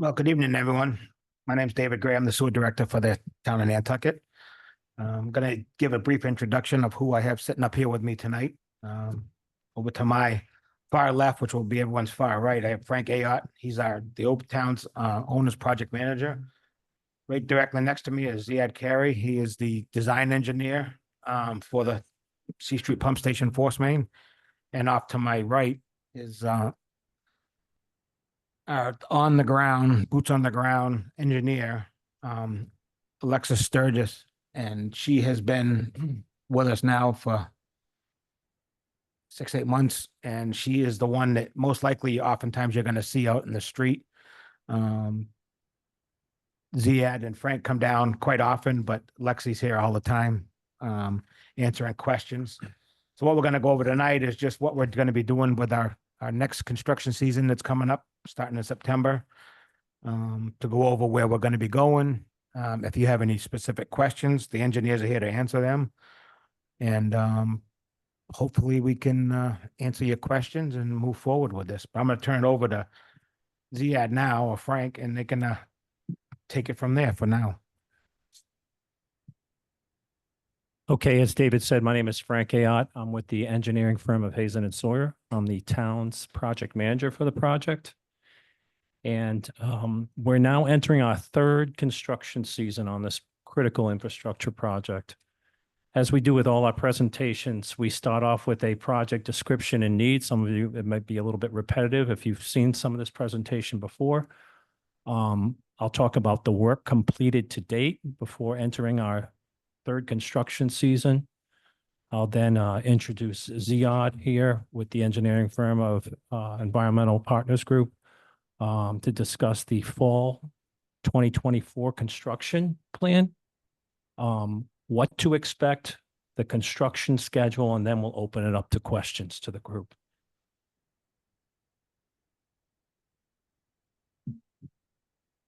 Well, good evening, everyone. My name is David Gray. I'm the sewer director for the town of Nantucket. I'm going to give a brief introduction of who I have sitting up here with me tonight. Over to my far left, which will be everyone's far right, I have Frank Ayotte. He's the Old Town's owner's project manager. Right directly next to me is Ziad Carey. He is the design engineer for the C Street Pump Station force main. And off to my right is on the ground, boots on the ground engineer, Alexis Sturgis, and she has been with us now for 6, 8 months, and she is the one that most likely oftentimes you're going to see out in the street. Ziad and Frank come down quite often, but Lexi's here all the time, answering questions. So what we're going to go over tonight is just what we're going to be doing with our next construction season that's coming up, starting in September, to go over where we're going to be going. If you have any specific questions, the engineers are here to answer them. And hopefully we can answer your questions and move forward with this. But I'm going to turn it over to Ziad now, or Frank, and they can take it from there for now. Okay, as David said, my name is Frank Ayotte. I'm with the engineering firm of Hazen and Sawyer. I'm the town's project manager for the project. And we're now entering our third construction season on this critical infrastructure project. As we do with all our presentations, we start off with a project description and need. Some of you, it might be a little bit repetitive if you've seen some of this presentation before. I'll talk about the work completed to date before entering our third construction season. I'll then introduce Ziad here with the engineering firm of Environmental Partners Group to discuss the fall 2024 construction plan, what to expect, the construction schedule, and then we'll open it up to questions to the group.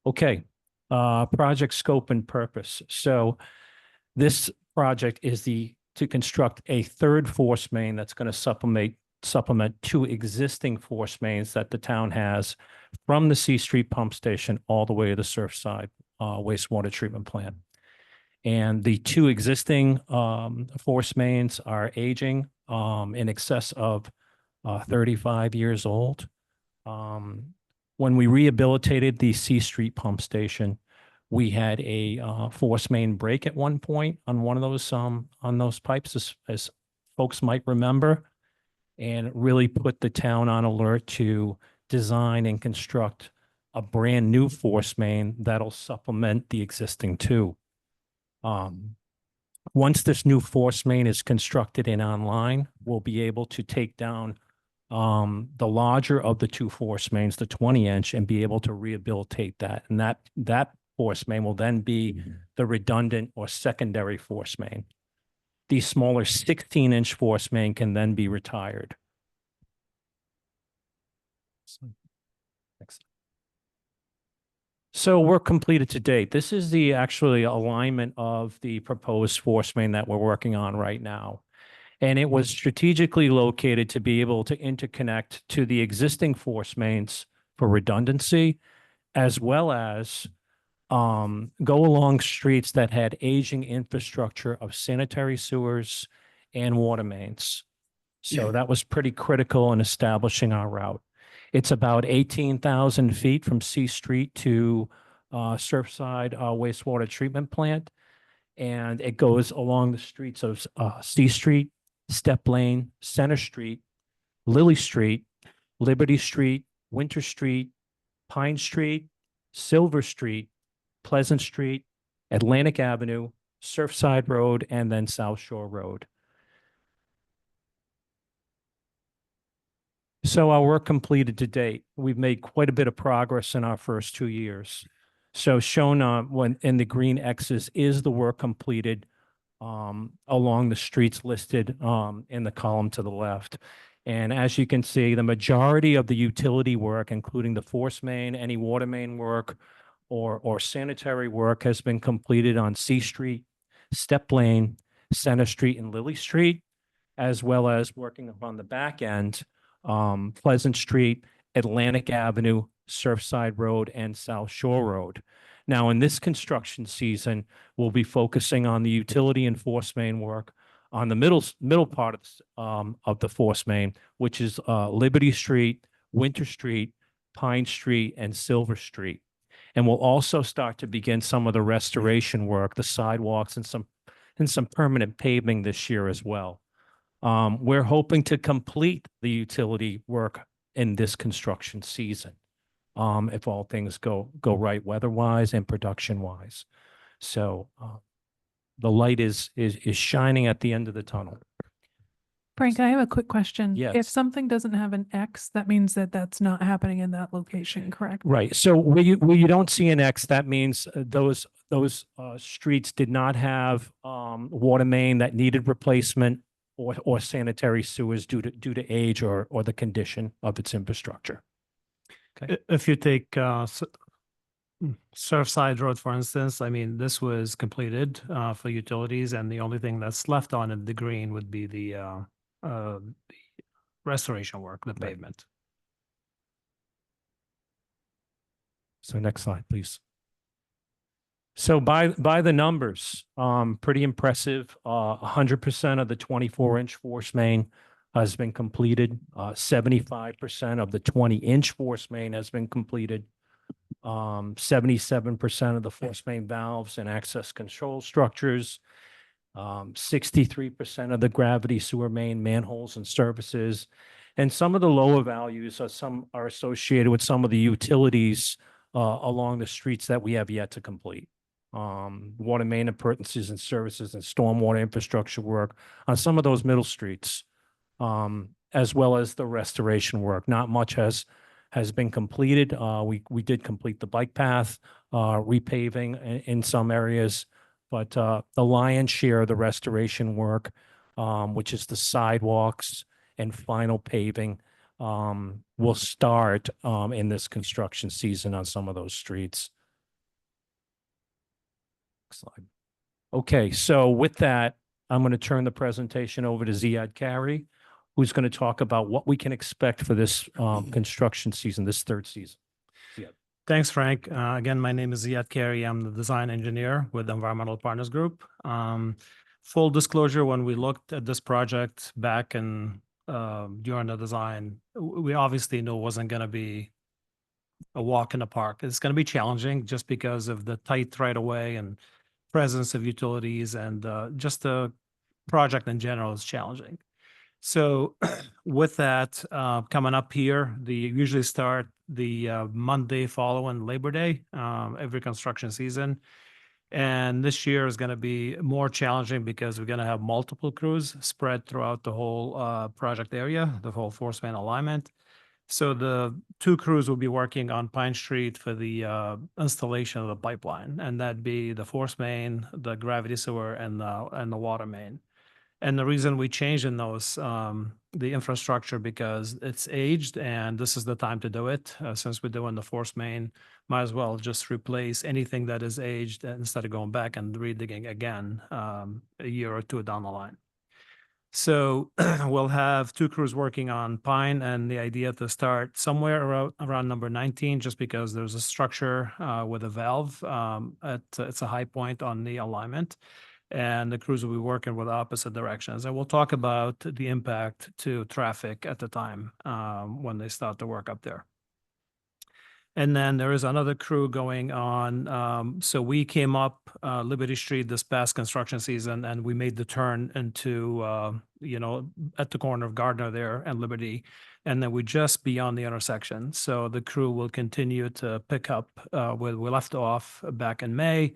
Okay, project scope and purpose. So this project is to construct a third force main that's going to supplement 2 existing force mains that the town has from the C Street pump station all the way to the Surfside wastewater treatment plant. And the 2 existing force mains are aging in excess of 35 years old. When we rehabilitated the C Street pump station, we had a force main break at one point on one of those on those pipes, as folks might remember, and really put the town on alert to design and construct a brand new force main that'll supplement the existing 2. Once this new force main is constructed and online, we'll be able to take down the larger of the 2 force mains, the 20-inch, and be able to rehabilitate that. And that force main will then be the redundant or secondary force main. The smaller 16-inch force main can then be retired. So we're completed to date. This is the actually alignment of the proposed force main that we're working on right now. And it was strategically located to be able to interconnect to the existing force mains for redundancy, as well as go along streets that had aging infrastructure of sanitary sewers and water mains. So that was pretty critical in establishing our route. It's about 18,000 feet from C Street to Surfside wastewater treatment plant. And it goes along the streets of C Street, Step Lane, Center Street, Lily Street, Liberty Street, Winter Street, Pine Street, Silver Street, Pleasant Street, Atlantic Avenue, Surfside Road, and then South Shore Road. So our work completed to date, we've made quite a bit of progress in our first 2 years. So shown when in the green X's is the work completed along the streets listed in the column to the left. And as you can see, the majority of the utility work, including the force main, any water main work, or sanitary work, has been completed on C Street, Step Lane, Center Street, and Lily Street, as well as working on the back end, Pleasant Street Atlantic Avenue, Surfside Road, and South Shore Road. Now, in this construction season, we'll be focusing on the utility and force main work on the middle part of the force main, which is Liberty Street, Winter Street, Pine Street, and Silver Street. And we'll also start to begin some of the restoration work, the sidewalks, and some permanent paving this year as well. We're hoping to complete the utility work in this construction season, if all things go right weather-wise and production-wise. So the light is shining at the end of the tunnel. Frank, I have a quick question. Yes. If something doesn't have an X, that means that that's not happening in that location, correct? Right. So where you don't see an X, that means those streets did not have water main that needed replacement or sanitary sewers due to age or the condition of its infrastructure. If you take Surfside Road, for instance, I mean, this was completed for utilities, and the only thing that's left on it, the green, would be the restoration work, the pavement. So next slide, please. So by the numbers, pretty impressive. 100% of the 24-inch force main has been completed. 75% of the 20-inch force main has been completed. 77% of the force main valves and access control structures. 63% of the gravity sewer main manholes and services. And some of the lower values are associated with some of the utilities along the streets that we have yet to complete. Water main appurtenances and services and stormwater infrastructure work on some of those middle streets, as well as the restoration work. Not much has been completed. We did complete the bike path, repaving in some areas, but the lion's share of the restoration work, which is the sidewalks and final paving, will start in this construction season on some of those streets. Next slide. Okay, so with that, I'm going to turn the presentation over to Ziad Kari, who's going to talk about what we can expect for this construction season, this third season. Ziad. Thanks, Frank. Again, my name is Ziad Kari. I'm the design engineer with Environmental Partners Group. Full disclosure, when we looked at this project back in during the design, we obviously knew it wasn't going to be a walk in the park. It's going to be challenging just because of the tight right of way and presence of utilities, and just the project in general is challenging. So with that, coming up here, they usually start the Monday following Labor Day, every construction season. And this year is going to be more challenging because we're going to have multiple crews spread throughout the whole project area, the whole force main alignment. So the two crews will be working on Pine Street for the installation of the pipeline, and that'd be the force main, the gravity sewer, and the water main. And the reason we changed in those, the infrastructure, because it's aged and this is the time to do it. Since we're doing the force main, might as well just replace anything that is aged instead of going back and redigging again a year or two down the line. So we'll have two crews working on Pine, and the idea to start somewhere around number 19, just because there's a structure with a valve it's a high point on the alignment. And the crews will be working with opposite directions. And we'll talk about the impact to traffic at the time when they start to work up there. And then there is another crew going on. So we came up Liberty Street this past construction season, and we made the turn into, at the corner of Gardner there and Liberty. And then we're just beyond the intersection. So the crew will continue to pick up where we left off back in May.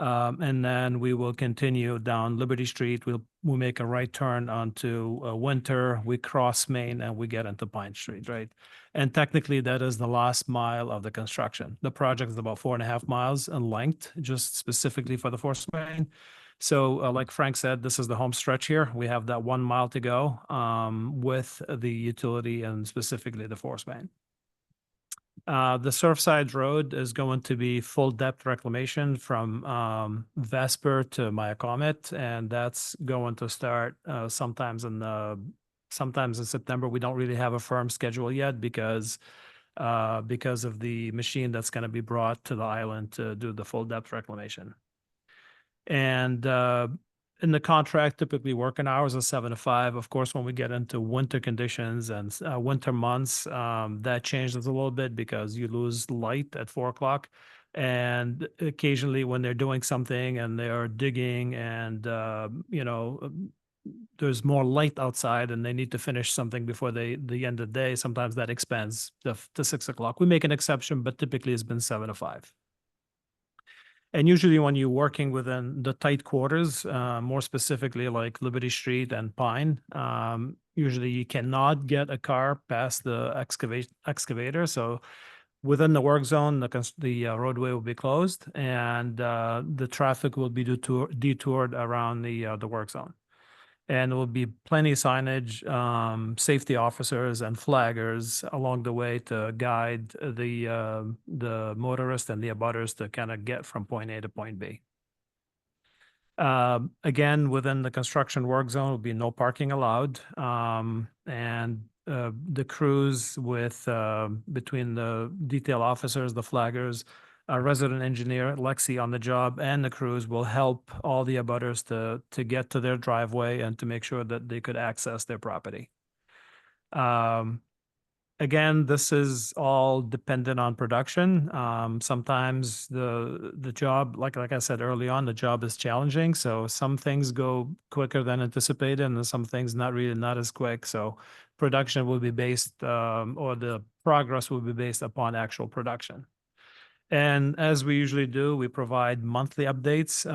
And then we will continue down Liberty Street. We'll make a right turn onto Winter. We cross Main and we get into Pine Street, right? And technically, that is the last mile of the construction. The project is about 4.5 miles in length, just specifically for the force main. So, like Frank said, this is the home stretch here. We have that 1 mile to go with the utility and specifically the force main. The Surfside Road is going to be full depth reclamation from Vesper to Myacomet, and that's going to start sometimes in September. We don't really have a firm schedule yet because because of the machine that's going to be brought to the island to do the full depth reclamation. And in the contract, typically working hours are 7 to 5. Of course, when we get into winter conditions and winter months, that changes a little bit because you lose light at 4 o'clock. And occasionally when they're doing something and they're digging and, there's more light outside and they need to finish something before the end of the day, sometimes that expands to 6 o'clock. We make an exception, but typically it's been 7 to 5. And usually when you're working within the tight quarters, more specifically like Liberty Street and Pine, usually you cannot get a car past the excavator. So within the work zone, the roadway will be closed and the traffic will be detoured around the work zone. And there will be plenty of signage, safety officers and flaggers along the way to guide the motorist and the abutters to kind of get from point A to point B. Again, within the construction work zone will be no parking allowed. And the crews with between the detail officers, the flaggers, our resident engineer, Lexi, on the job, and the crews will help all the abutters to get to their driveway and to make sure that they could access their property. Again, this is all dependent on production. Sometimes the job, like I said early on, the job is challenging. So some things go quicker than anticipated, and some things not as quick. So production will be based, or the progress will be based upon actual production. And as we usually do, we provide monthly updates.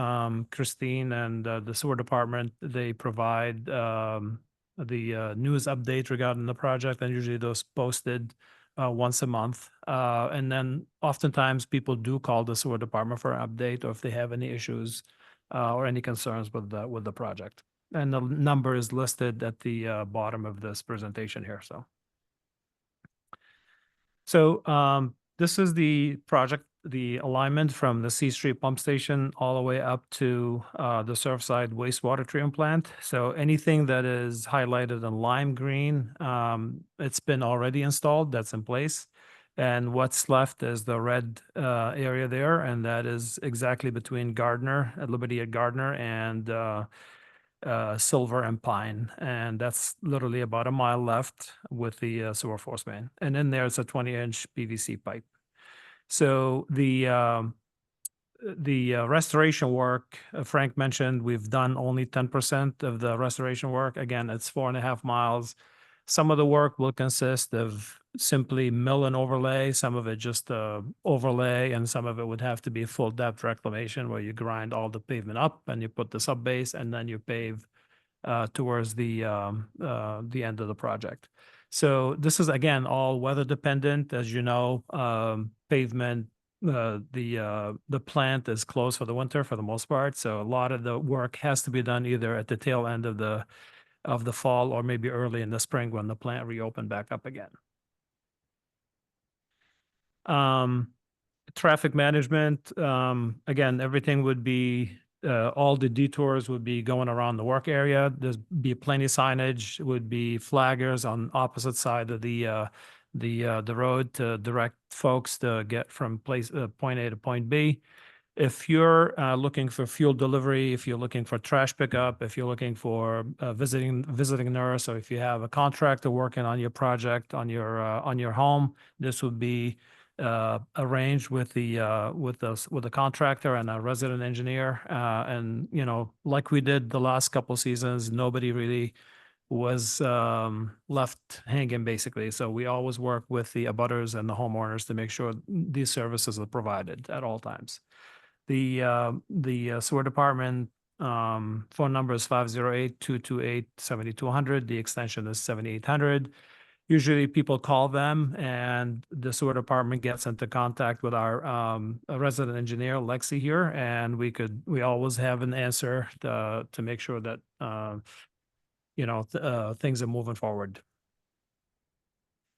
Christine and the sewer department, they provide the news update regarding the project, and usually those posted once a month. And then oftentimes people do call the sewer department for an update or if they have any issues or any concerns with the project. And the number is listed at the bottom of this presentation here. So this is the project, the alignment from the C Street pump station all the way up to the Surfside wastewater treatment plant. So anything that is highlighted in lime green, it's been already installed, that's in place. And what's left is the red area there, and that is exactly between Gardner, Liberty at Gardner, and Silver and Pine, and that's literally about a mile left with the sewer force main. And then there's a 20-inch PVC pipe. So the restoration work, Frank mentioned, we've done only 10% of the restoration work. Again, it's 4.5 miles. Some of the work will consist of simply mill and overlay, some of it just overlay, and some of it would have to be full depth reclamation where you grind all the pavement up and you put the sub base and then you pave towards the end of the project. So this is, again, all weather dependent. As you know, pavement, the plant is closed for the winter for the most part. So a lot of the work has to be done either at the tail end of the fall or maybe early in the spring when the plant reopened back up again. Traffic management, again, everything would be, all the detours would be going around the work area. There's be plenty of signage, would be flaggers on opposite side of the road to direct folks to get from point A to point B. If you're looking for fuel delivery, if you're looking for trash pickup, if you're looking for visiting nurse, or if you have a contractor working on your project on your home, this would be arranged with the contractor and a resident engineer. And like we did the last couple seasons, nobody really was left hanging, basically. So we always work with the abutters and the homeowners to make sure these services are provided at all times. The sewer department phone number is 508-228-7200. The extension is 7800. Usually people call them and the sewer department gets into contact with our resident engineer, Lexi, here, and we always have an answer to make sure that things are moving forward.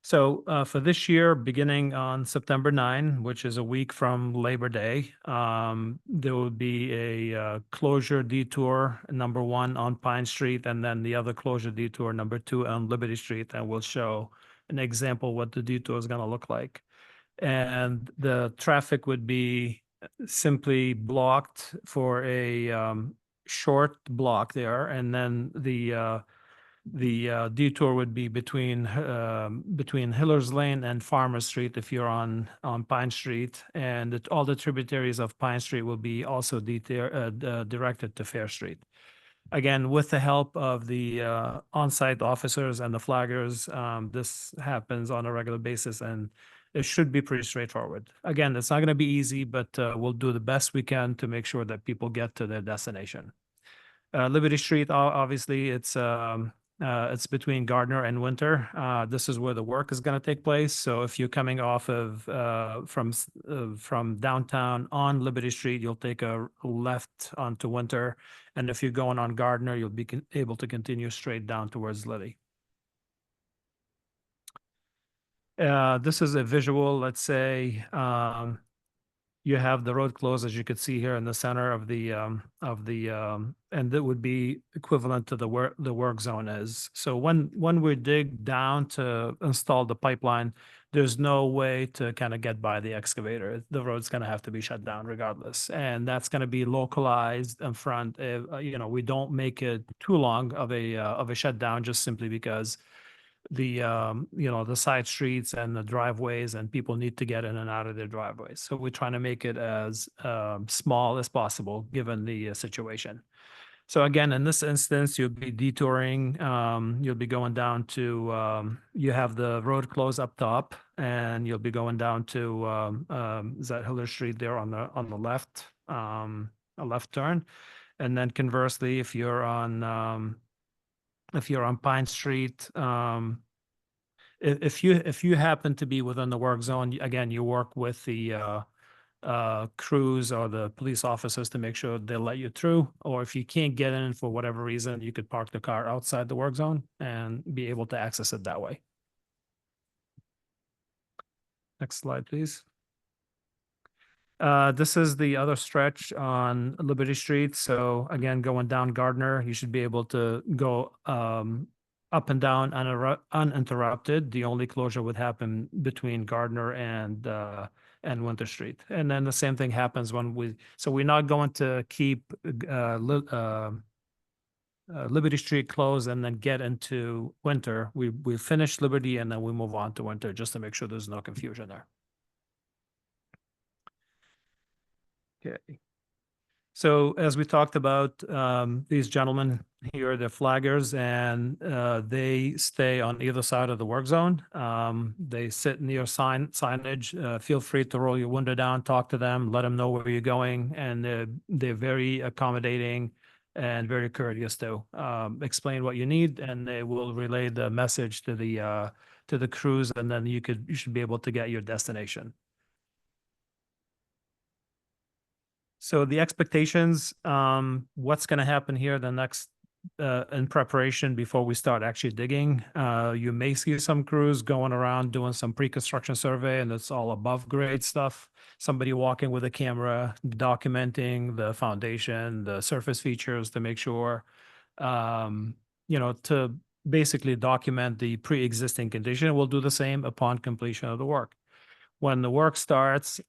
So for this year, beginning on September 9, which is a week from Labor Day, there will be a closure detour number 1 on Pine Street, and then the other closure detour number 2 on Liberty Street, and we'll show an example what the detour is going to look like. And the traffic would be simply blocked for a short block there, and then the detour would be between Hiller's Lane and Farmer Street if you're on Pine Street, and all the tributaries of Pine Street will be also directed to Fair Street. Again, with the help of the on-site officers and the flaggers, this happens on a regular basis, and it should be pretty straightforward. Again, it's not going to be easy, but we'll do the best we can to make sure that people get to their destination. Liberty Street, obviously, it's between Gardner and Winter. This is where the work is going to take place. So if you're coming off of from downtown on Liberty Street, you'll take a left onto Winter, and if you're going on Gardner, you'll be able to continue straight down towards Liddy. This is a visual. Let's say you have the road closed, as you could see here in the center of the and that would be equivalent to the work zone is. So when we dig down to install the pipeline, there's no way to kind of get by the excavator. The road's going to have to be shut down regardless, and that's going to be localized in front. We don't make it too long of a shutdown, just simply because the side streets and the driveways and people need to get in and out of their driveways. So we're trying to make it as small as possible given the situation. So again, in this instance, you'll be detouring, you'll be going down to, you have the road closed up top, and you'll be going down to Hiller Street there on the left, a left turn. And then conversely, if you're on Pine Street, if you happen to be within the work zone, again, you work with the crews or the police officers to make sure they'll let you through. Or if you can't get in for whatever reason, you could park the car outside the work zone and be able to access it that way. Next slide, please. This is the other stretch on Liberty Street. So again, going down Gardner, you should be able to go up and down uninterrupted. The only closure would happen between Gardner and Winter Street. And then the same thing happens when so we're not going to keep Liberty Street closed and then get into Winter. We finish Liberty and then we move on to Winter, just to make sure there's no confusion there. Okay. So as we talked about, these gentlemen here, they're flaggers, and they stay on either side of the work zone. They sit near signage. Feel free to roll your window down, talk to them, let them know where you're going, and they're very accommodating and very courteous to explain what you need, and they will relay the message to the crews, and then you should be able to get your destination. So the expectations, what's going to happen here the next in preparation before we start actually digging, you may see some crews going around doing some pre-construction survey, and it's all above grade stuff. Somebody walking with a camera, documenting the foundation, the surface features to make sure, to basically document the pre-existing condition. We'll do the same upon completion of the work. When the work starts,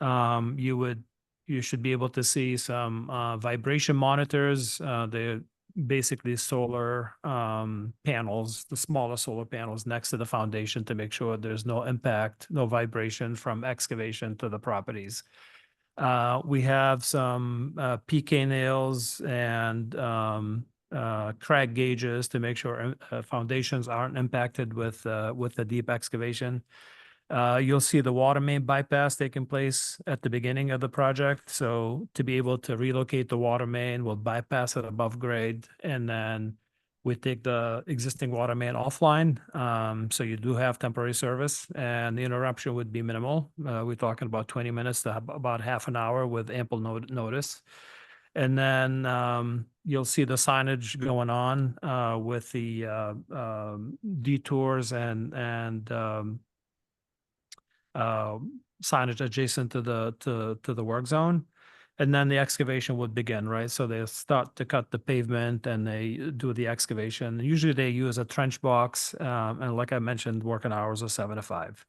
you should be able to see some vibration monitors. They're basically solar panels, the smaller solar panels next to the foundation to make sure there's no impact, no vibration from excavation to the properties. We have some PK nails and crack gauges to make sure foundations aren't impacted with the deep excavation. You'll see the water main bypass taking place at the beginning of the project. So to be able to relocate the water main, we'll bypass it above grade, and then we take the existing water main offline. So you do have temporary service, and the interruption would be minimal. We're talking about 20 minutes to about half an hour with ample notice. And then you'll see the signage going on with the detours and signage adjacent to the work zone. And then the excavation would begin, right? So they start to cut the pavement and they do the excavation. Usually they use a trench box, and like I mentioned, working hours are 7 to 5.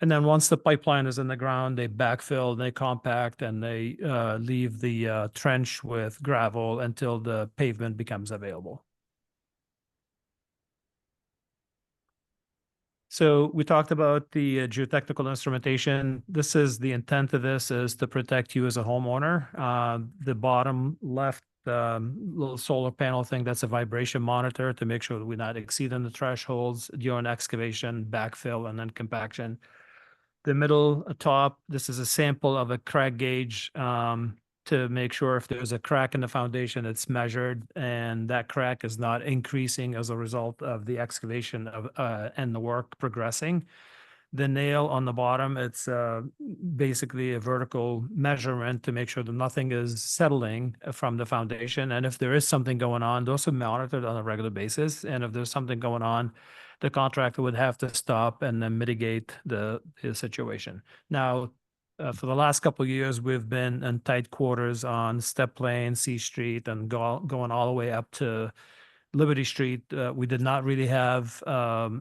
And then once the pipeline is in the ground, they backfill, they compact, and they leave the trench with gravel until the pavement becomes available. So we talked about the geotechnical instrumentation. This is the intent of this is to protect you as a homeowner. The bottom left little solar panel thing, that's a vibration monitor to make sure that we're not exceeding the thresholds during excavation, backfill, and then compaction. The middle top, this is a sample of a crack gauge to make sure if there's a crack in the foundation, it's measured, and that crack is not increasing as a result of the excavation of and the work progressing. The nail on the bottom, it's basically a vertical measurement to make sure that nothing is settling from the foundation. And if there is something going on, those are monitored on a regular basis. And if there's something going on, the contractor would have to stop and then mitigate the situation. Now, for the last couple of years, we've been in tight quarters on Step Lane, C Street, and going all the way up to Liberty Street. We did not really have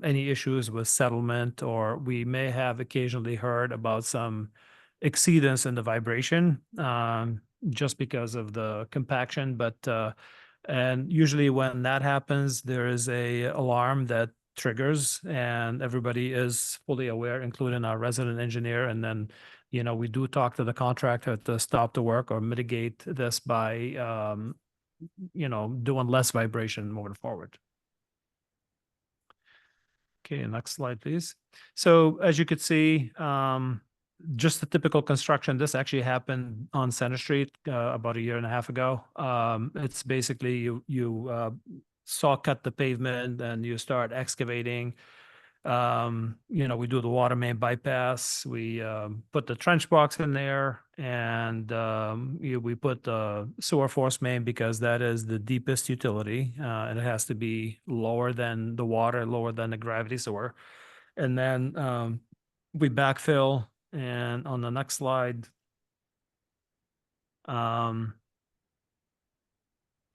any issues with settlement, or we may have occasionally heard about some exceedance in the vibration just because of the compaction. But and usually when that happens, there is a alarm that triggers, and everybody is fully aware, including our resident engineer. And then, we do talk to the contractor to stop the work or mitigate this by doing less vibration moving forward. Okay, next slide, please. So as you could see, just the typical construction, this actually happened on Center Street about 1.5 years ago. It's basically you saw cut the pavement and you start excavating. We do the water main bypass. We put the trench box in there, and we put the sewer force main because that is the deepest utility, and it has to be lower than the water, lower than the gravity sewer. And then we backfill, and on the next slide,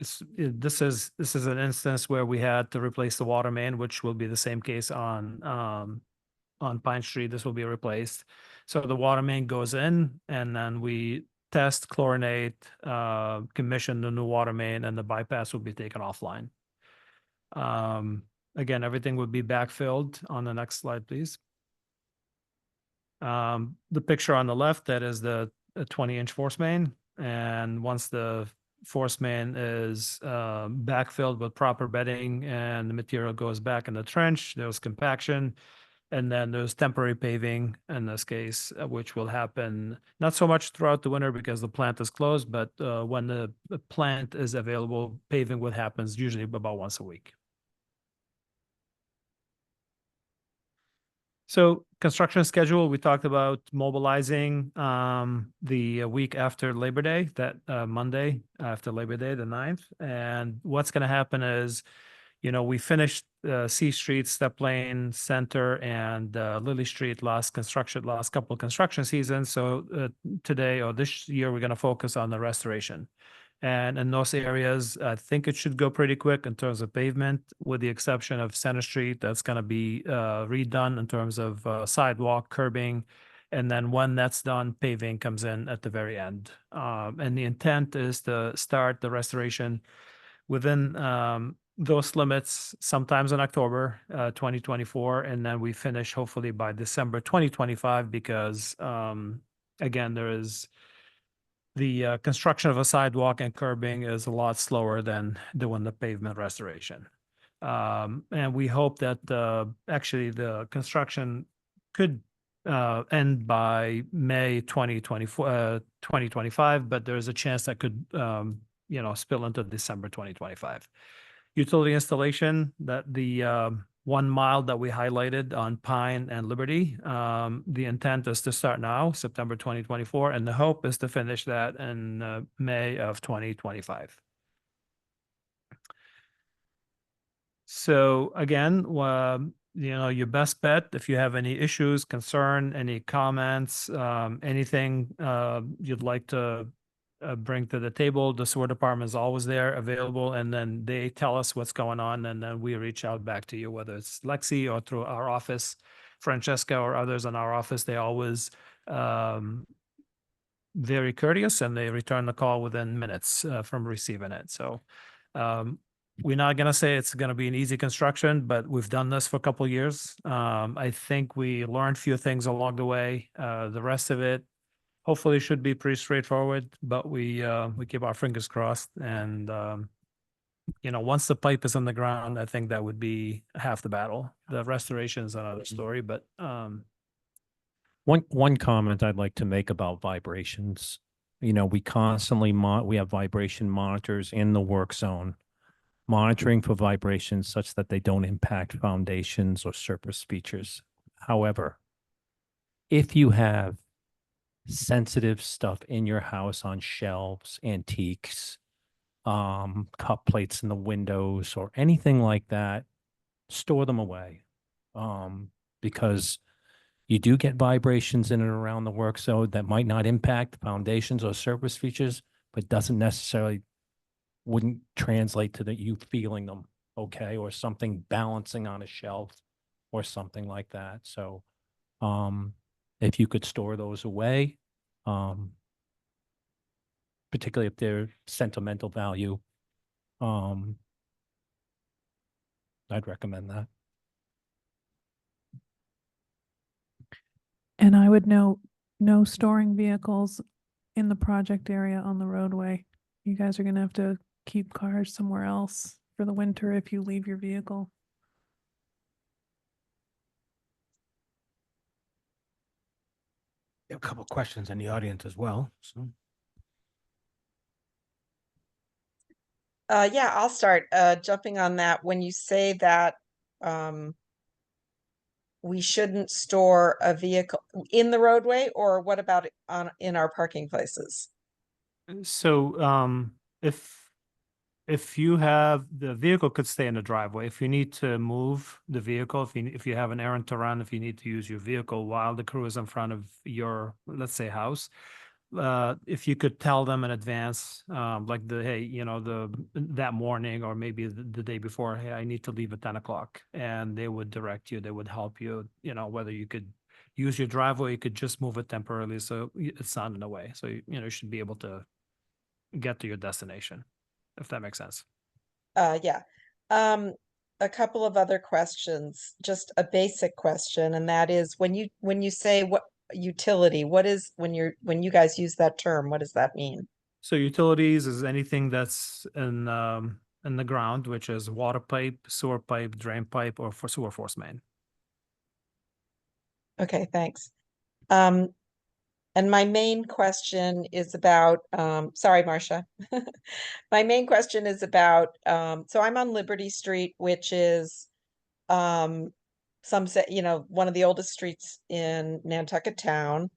this is an instance where we had to replace the water main, which will be the same case on Pine Street. This will be replaced. So the water main goes in, and then we test, chlorinate, commission the new water main, and the bypass will be taken offline. Again, everything would be backfilled. On the next slide, please. The picture on the left, that is the 20-inch force main. And once the force main is backfilled with proper bedding and the material goes back in the trench, there's compaction, and then there's temporary paving in this case, which will happen not so much throughout the winter because the plant is closed, but when the plant is available, paving would happen usually about once a week. So construction schedule, we talked about mobilizing the week after Labor Day, that Monday after Labor Day, the 9th. And what's going to happen is, we finished C Street, Step Lane, Center, and Lily Street last couple of construction seasons. So today or this year, we're going to focus on the restoration. And in those areas, I think it should go pretty quick in terms of pavement, with the exception of Center Street. That's going to be redone in terms of sidewalk, curbing. And then when that's done, paving comes in at the very end. And the intent is to start the restoration within those limits sometimes in October 2024. And then we finish hopefully by December 2025 because, again, there is the construction of a sidewalk and curbing is a lot slower than doing the pavement restoration. And we hope that actually the construction could end by May 2025, but there's a chance that could spill into December 2025. Utility installation, that the 1 mile that we highlighted on Pine and Liberty, the intent is to start now, September 2024, and the hope is to finish that in May of 2025. So again, your best bet, if you have any issues, concern, any comments, anything you'd like to bring to the table. The sewer department is always there, available, and then they tell us what's going on, and then we reach out back to you, whether it's Lexi or through our office, Francesca or others in our office. They always very courteous, and they return the call within minutes from receiving it. So we're not going to say it's going to be an easy construction, but we've done this for a couple of years. I think we learned a few things along the way. The rest of it hopefully should be pretty straightforward, but we keep our fingers crossed. And you know, once the pipe is on the ground, I think that would be half the battle. The restoration is another story, but One comment I'd like to make about vibrations. You know, we constantly we have vibration monitors in the work zone, monitoring for vibrations such that they don't impact foundations or surface features. However, if you have sensitive stuff in your house on shelves, antiques, cup plates in the windows or anything like that, store them away. Because you do get vibrations in and around the work zone that might not impact foundations or surface features, but doesn't necessarily wouldn't translate to you feeling them, okay, or something balancing on a shelf or something like that. So if you could store those away, particularly if they're sentimental value, I'd recommend that. And I would note, no storing vehicles in the project area on the roadway. You guys are gonna have to keep cars somewhere else for the winter if you leave your vehicle. A couple of questions in the audience as well, so. Yeah, I'll start jumping on that. When you say that we shouldn't store a vehicle in the roadway, or what about it in our parking places? so if you have, the vehicle could stay in the driveway. If you need to move the vehicle, if you have an errand to run, if you need to use your vehicle while the crew is in front of your, let's say, house, if you could tell them in advance, like hey, you know, that morning or maybe the day before, hey, I need to leave at 10 o'clock, and they would direct you, they would help you, you know, whether you could use your driveway, you could just move it temporarily so it's not in the way. So, you know, you should be able to get to your destination, if that makes sense. Yeah. A couple of other questions, just a basic question, and that is when you say what utility, what is, when you guys use that term, what does that mean? So utilities is anything that's in the ground, which is water pipe, sewer pipe, drain pipe, or for sewer force main. Okay, thanks. And my main question is about, sorry, Marcia. My main question is about, so I'm on Liberty Street, which is, some say, you know, one of the oldest streets in Nantucket town.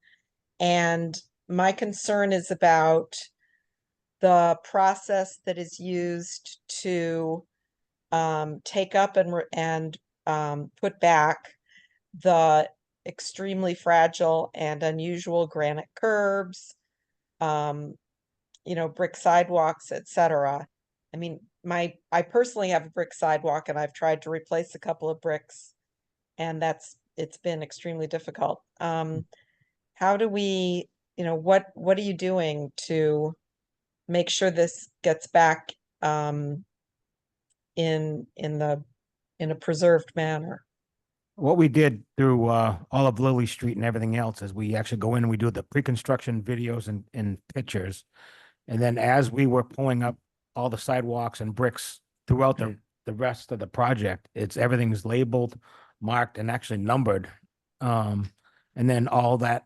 And my concern is about the process that is used to take up and put back the extremely fragile and unusual granite curbs, you know, brick sidewalks, etc. I mean, I personally have a brick sidewalk, and I've tried to replace a couple of bricks, and it's been extremely difficult. How do we, you know, what are you doing to make sure this gets back in a preserved manner? What we did through all of Lily Street and everything else is we actually go in and we do the pre-construction videos and pictures. And then as we were pulling up all the sidewalks and bricks throughout the rest of the project, everything's labeled, marked, and actually numbered. And then all that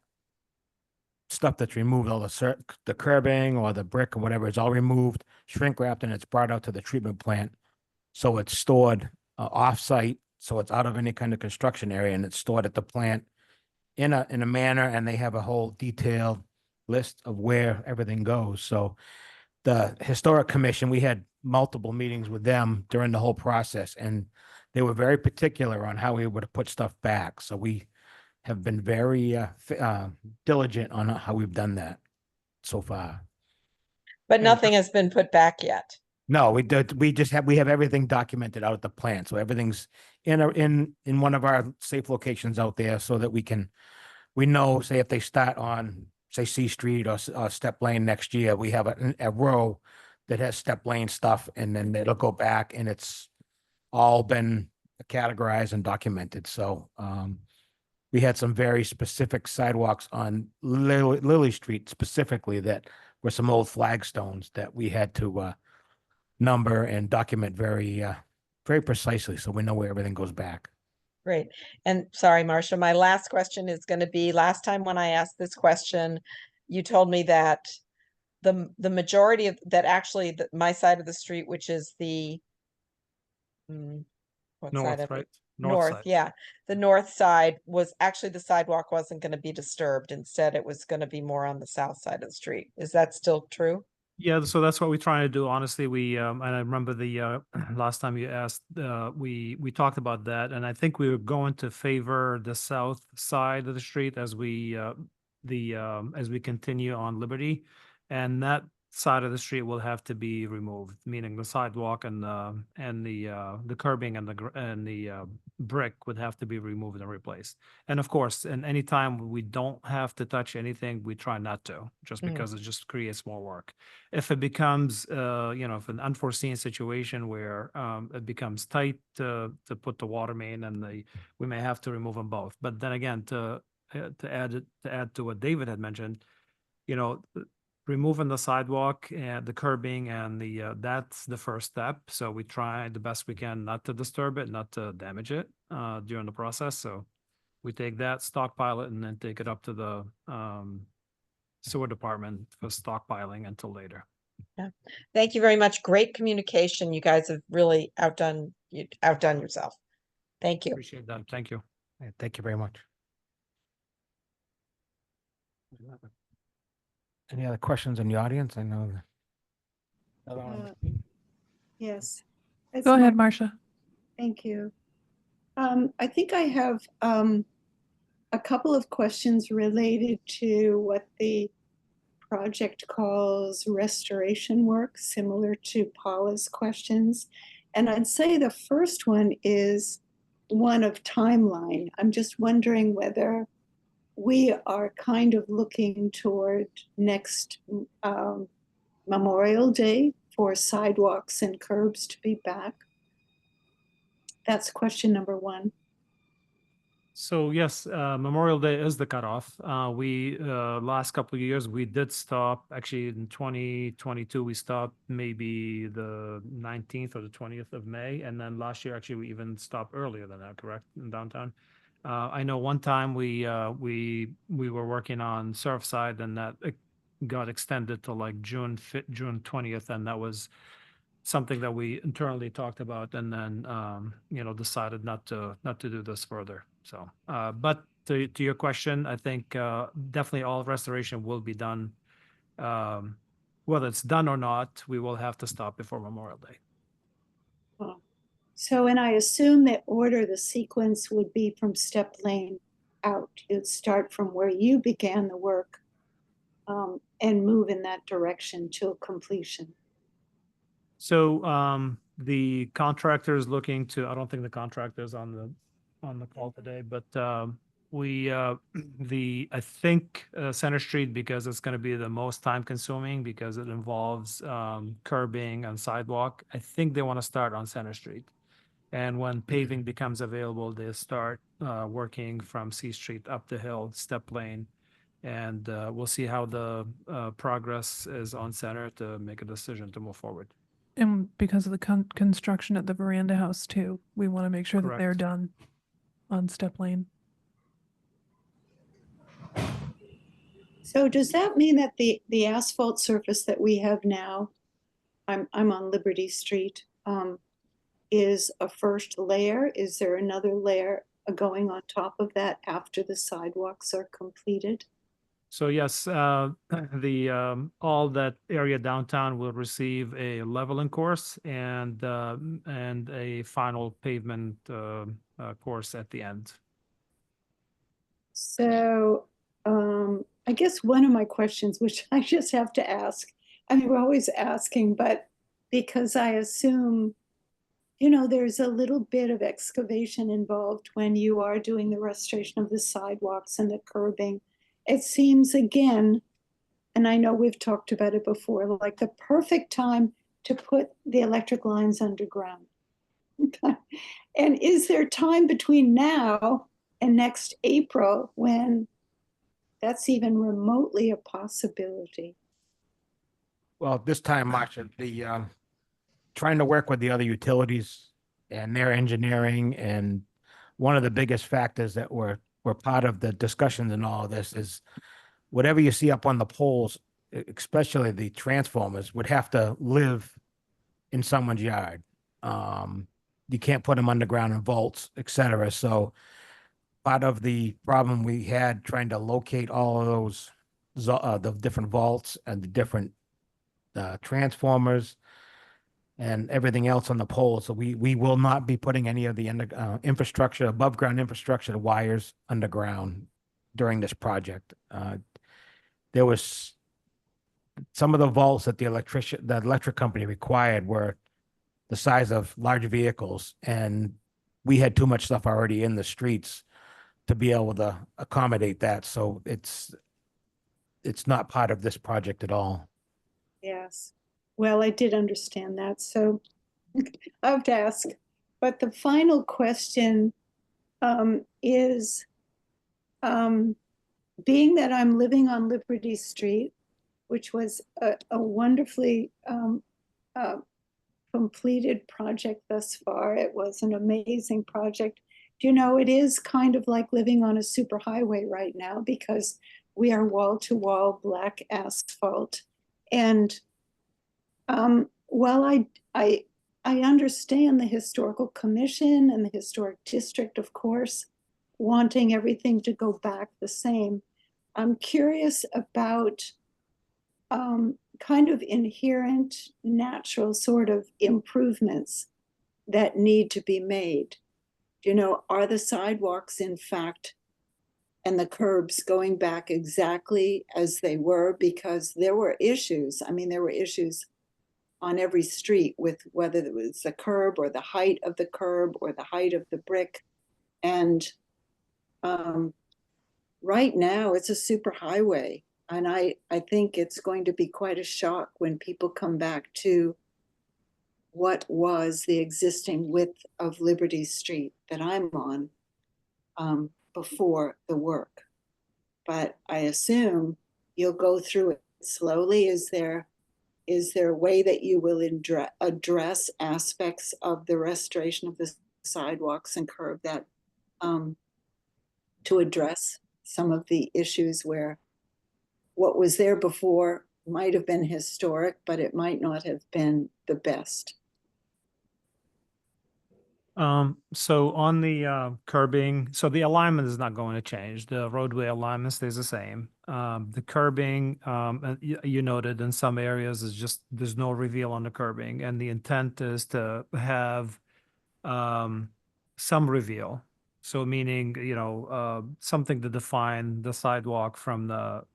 stuff that's removed, all the curbing or the brick or whatever, is all removed, shrink wrapped, and it's brought out to the treatment plant. So it's stored off-site. So it's out of any kind of construction area, and it's stored at the plant in a manner, and they have a whole detailed list of where everything goes. So the Historic Commission, we had multiple meetings with them during the whole process, and they were very particular on how we were to put stuff back. So we have been very diligent on how we've done that so far. But nothing has been put back yet. No, we did, we have everything documented out at the plant, so everything's in one of our safe locations out there so that we know, say if they start on, say, C Street or Step Lane next year, we have a row that has Step Lane stuff, and then it'll go back and it's all been categorized and documented, so, we had some very specific sidewalks on Lily Street specifically that were some old flagstones that we had to, number and document very precisely, so we know where everything goes back. Great. And sorry, Marcia, my last question is going to be, last time when I asked this question, you told me that the majority of that actually my side of the street, which is the what side North, of it? right? North, side. yeah. The north side was actually the sidewalk wasn't going to be disturbed. Instead, it was going to be more on the south side of the street. Is that still true? Yeah, so that's what we're trying to do. Honestly, and I remember the last time you asked, we talked about that, and I think we were going to favor the south side of the street as we as we continue on Liberty, and that side of the street will have to be removed, meaning the sidewalk and the curbing and the brick would have to be removed and replaced. And of course, and any time we don't have to touch anything, we try not to, just Mhm. because it just creates more work. If it becomes, if an unforeseen situation where it becomes tight to put the water main and we may have to remove them both. But then again, to add to what David had mentioned, removing the sidewalk and the curbing and that's the first step. So we try the best we can not to disturb it, not to damage it during the process. So we take that, stockpile it, and then take it up to the sewer department for stockpiling until later. Thank you very much. Great communication. You guys have really outdone yourself. Thank you. Appreciate that. Thank you. Yeah, thank you very much. Any other questions in the audience? I know. Another one. Yes. Go ahead, Marcia. Thank you. I think I have a couple of questions related to what the project calls restoration work, similar to Paula's questions. And I'd say the first one is one of timeline. I'm just wondering whether we are kind of looking toward next Memorial Day for sidewalks and curbs to be back. That's question number one. So yes, Memorial Day is the cutoff. We last couple of years we did stop. Actually, in 2022 we stopped maybe the 19th or the 20th of May, and then last year actually we even stopped earlier than that. Correct, in downtown. I know one time we were working on Surfside, and that got extended to like June 20th, and that was something that we internally talked about, and then decided not to do this further. So, but to your question, I think definitely all restoration will be done. Whether it's done or not, we will have to stop before Memorial Day. Oh. So, and I assume that order, the sequence would be from Step Lane out. You'd start from where you began the work and move in that direction to completion. So the contractor is looking to, I don't think the contractor is on the call today, but I think Center Street, because it's going to be the most time consuming because it involves curbing and sidewalk. I think they want to start on Center Street. And when paving becomes available, they start working from C Street up the hill, Step Lane. And we'll see how the progress is on Center to make a decision to move forward. And because of the construction at the Veranda House too, we want to make sure that they're Correct. done on Step Lane. So does that mean that the asphalt surface that we have now, I'm on Liberty Street, is a first layer? Is there another layer going on top of that after the sidewalks are completed? So yes, all that area downtown will receive a leveling course and a final pavement course at the end. So I guess one of my questions, which I just have to ask, I mean, we're always asking, but because I assume, you know, there's a little bit of excavation involved when you are doing the restoration of the sidewalks and the curbing. It seems again, and I know we've talked about it before, like the perfect time to put the electric lines underground. And is there time between now and next April when that's even remotely a possibility? Well, this time, Marcia, trying to work with the other utilities and their engineering, and one of the biggest factors that were part of the discussions and all of this is whatever you see up on the poles, especially the transformers, would have to live in someone's yard. You can't put them underground in vaults, et cetera. So part of the problem we had trying to locate all of those, the different vaults and the different transformers and everything else on the poles. So we will not be putting any of the infrastructure, above ground infrastructure, the wires underground during this project. There was some of the vaults that the electric company required were the size of large vehicles, and we had too much stuff already in the streets to be able to accommodate that. So it's not part of this project at all. Yes. Well, I did understand that, so I have to ask. But the final question is, being that I'm living on Liberty Street, which was a wonderfully completed project thus far. It was an amazing project. You know, it is kind of like living on a superhighway right now because we are wall-to-wall black asphalt. And while I understand the historical commission and the historic district, of course, wanting everything to go back the same, I'm curious about kind of inherent natural sort of improvements that need to be made. You know, are the sidewalks in fact and the curbs going back exactly as they were? Because there were issues. I mean, there were issues on every street with whether it was the curb or the height of the curb or the height of the brick. And right now it's a super highway. And I think it's going to be quite a shock when people come back to what was the existing width of Liberty Street that I'm on before the work. But I assume you'll go through it slowly. Is there a way that you will address aspects of the restoration of the sidewalks and curb that to address some of the issues where what was there before might have been historic, but it might not have been the best? So on the curbing, so the alignment is not going to change. The roadway alignment stays the same. The curbing, you noted in some areas is just, there's no reveal on the curbing, and the intent is to have some reveal. So meaning, you know, something to define the sidewalk from the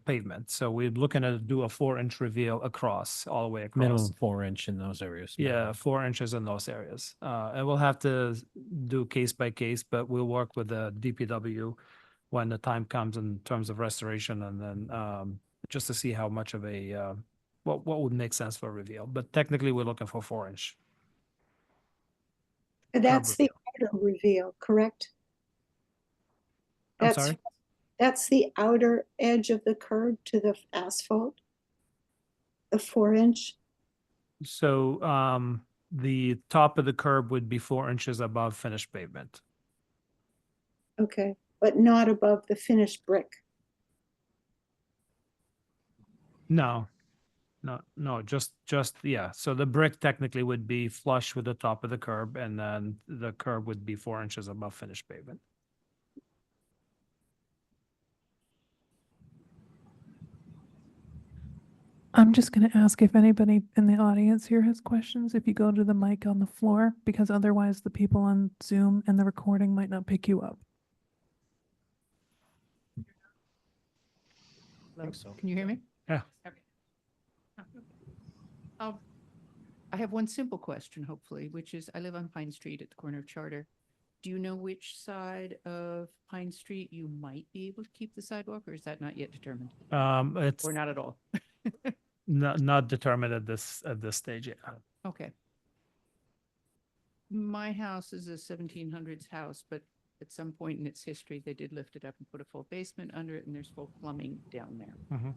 pavement. So we're looking to do a 4-inch reveal across, all the way across. Minimum 4-inch in those areas. Yeah, 4 inches in those areas. And we'll have to do case by case, but we'll work with the DPW when the time comes in terms of restoration, and then just to see how much of a what would make sense for a reveal. But technically, we're looking for 4-inch. That's the outer reveal, correct? I'm That's sorry? That's the outer edge of the curb to the asphalt, the 4-inch. So the top of the curb would be 4 inches above finished pavement. Okay, but not above the finished brick. No, just yeah. So the brick technically would be flush with the top of the curb, and then the curb would be 4 inches above finished pavement. I'm just going to ask if anybody in the audience here has questions, if you go to the mic on the floor, because otherwise the people on Zoom and the recording might not pick you up. I think so. Can you hear me? Yeah. Okay. I have one simple question, hopefully, which is I live on Pine Street at the corner of Charter. Do you know which side of Pine Street you might be able to keep the sidewalk, or is that not yet determined? It's Or not at all? not determined at this stage yet. Okay. My house is a 1700s house, but at some point in its history, they did lift it up and put a full basement under it, and there's full plumbing down there. Mhm.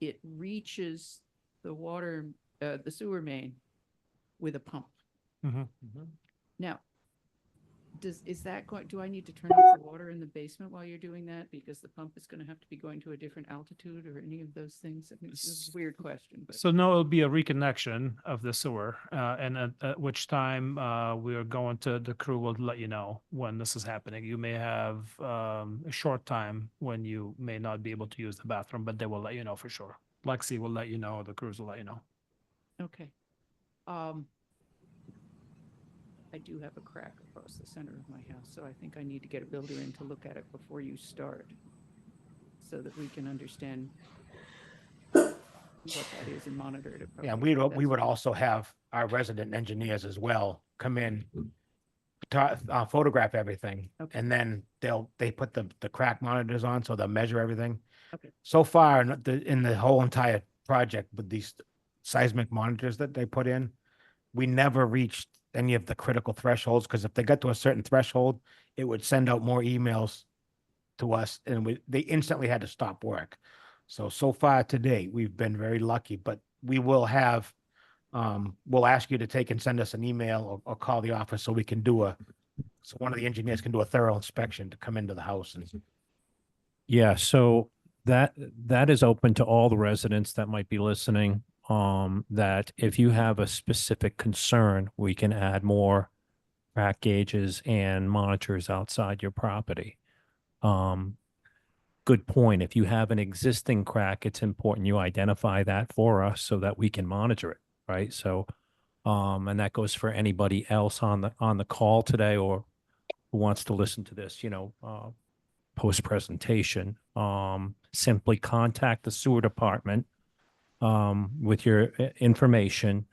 It reaches the water, the sewer main with a pump. Mhm. Now, is that going, do I need to turn off the water in the basement while you're doing that? Because the pump is going to have to be going to a different altitude or any of those things? I mean, it's a weird question, but. So no, it'll be a reconnection of the sewer, and at which time we are going to, the crew will let you know when this is happening. You may have a short time when you may not be able to use the bathroom, but they will let you know for sure. Lexi will let you know, the crews will let you know. Okay. I do have a crack across the center of my house, so I think I need to get a builder in to look at it before you start, so that we can understand what that is and monitor it appropriately. Yeah, we That's- would also have our resident engineers as well come in, photograph everything, Okay. and then they put the crack monitors on, so they'll measure everything. Okay. So far, in the whole entire project with these seismic monitors that they put in, we never reached any of the critical thresholds, because if they got to a certain threshold, it would send out more emails to us, and they instantly had to stop work. So far today, we've been very lucky, but we will have, we'll ask you to take and send us an email or call the office so we can so one of the engineers can do a thorough inspection to come into the house and. Yeah, so that is open to all the residents that might be listening. That if you have a specific concern, we can add more crack gauges and monitors outside your property. Good point. If you have an existing crack, it's important you identify that for us so that we can monitor it, right? So, and that goes for anybody else on the call today or who wants to listen to this, post presentation. Simply contact the sewer department with your information